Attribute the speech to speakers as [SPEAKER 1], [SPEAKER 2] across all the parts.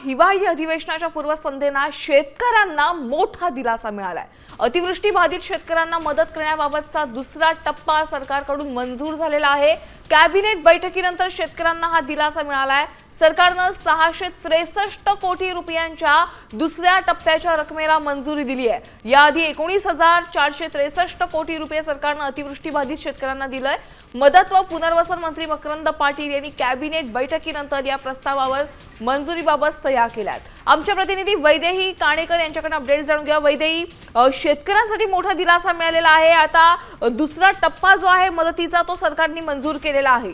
[SPEAKER 1] हिवाळी अधिवेशनाच्या पूर्वसंध्येला शेतकऱ्यांना मोठा दिलासा मिळालाय। अतिवृष्टी बाधित शेतकऱ्यांना मदत करण्याबाबतचा दुसरा टप्पा सरकारकडून मंजूर झालेला आहे। कॅबिनेट बैठकीनंतर शेतकऱ्यांना हा दिलासा मिळालाय। सरकारने 663 कोटी रुपयांच्या दुसऱ्या टप्प्याच्या रकमेला मंजुरी दिली आहे। याआधी 19,463 कोटी रुपये सरकारने अतिवृष्टी बाधित शेतकऱ्यांना दिलंय। मदत व पुनर्वसन मंत्री मकरंद पाटील यांनी कॅबिनेट बैठकीनंतर या प्रस्तावावर मंजुरीबाबत सह्या केल्यात। आमच्या प्रतिनिधी वैदेही काणेकर यांच्याकडून अपडेट जाणून घ्या। वैदेही, शेतकऱ्यांसाठी मोठा दिलासा मिळालेला आहे। आता दुसरा टप्पा जो आहे मदतीचा तो सरकारने मंजूर केलेला आहे।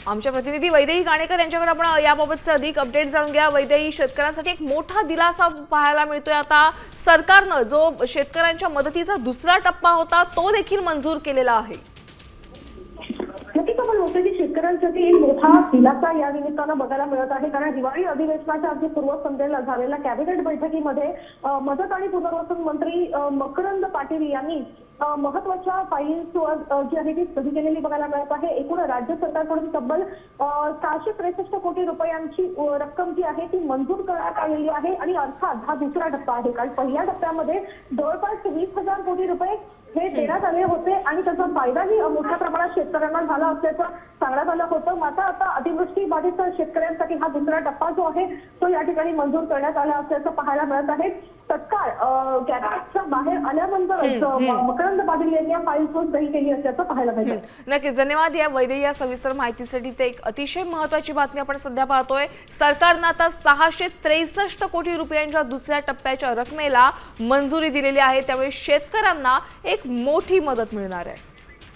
[SPEAKER 1] आमच्या प्रतिनिधी वैदेही काणेकर यांच्याकडे आपण याबाबतचे अधिक अपडेट जाणून घ्या। वैदेही, शेतकऱ्यांसाठी एक मोठा दिलासा पाहायला मिळतोय। आता सरकारने जो शेतकऱ्यांच्या मदतीचा दुसरा टप्पा होता तो देखील मंजूर केलेला आहे।
[SPEAKER 2] नक्कीच आपण म्हणतो की शेतकऱ्यांसाठी एक मोठा दिलासा या निमित्तानं बघायला मिळत आहे, कारण दिवाळी अधिवेशनाच्या अगदी पूर्वसंध्येला झालेल्या कॅबिनेट बैठकीमध्ये मदत आणि पुनर्वसन मंत्री मकरंद पाटील यांनी महत्वाच्या फाईल्सवर जी आहे ती सही केलेली बघायला मिळत आहे। एकूण राज्य सरकारकडून तब्बल 663 कोटी रुपयांची रक्कम जी आहे ती मंजूर करण्यात आलेली आहे आणि अर्थात हा दुसरा टप्पा आहे, कारण पहिल्या टप्प्यामध्ये जवळपास 20,000 कोटी रुपये हे देण्यात आले होते आणि त्याचा फायदाही मोठ्या प्रमाणात शेतकऱ्यांना झाला असल्याचं सांगण्यात आलं होतं। मात्र आता अतिवृष्टी बाधित शेतकऱ्यांसाठी हा दुसरा टप्पा जो आहे तो या ठिकाणी मंजूर करण्यात आला असल्याचं पाहायला मिळत आहे। तत्काळ कॅबिनेटच्या बाहेर आल्यानंतरच मकरंद पाटील यांनी या फाईल्सवर सही केली असल्याचं पाहायला मिळतं।
[SPEAKER 1] नक्कीच, धन्यवाद या वैदेही या सविस्तर माहितीसाठी। ते एक अतिशय महत्त्वाची बातमी आपण सध्या पाहतोय। सरकारने आता 663 कोटी रुपयांच्या दुसऱ्या टप्प्याच्या रकमेला मंजुरी दिलेली आहे, त्यामुळे शेतकऱ्यांना एक मोठी मदत मिळणार आहे।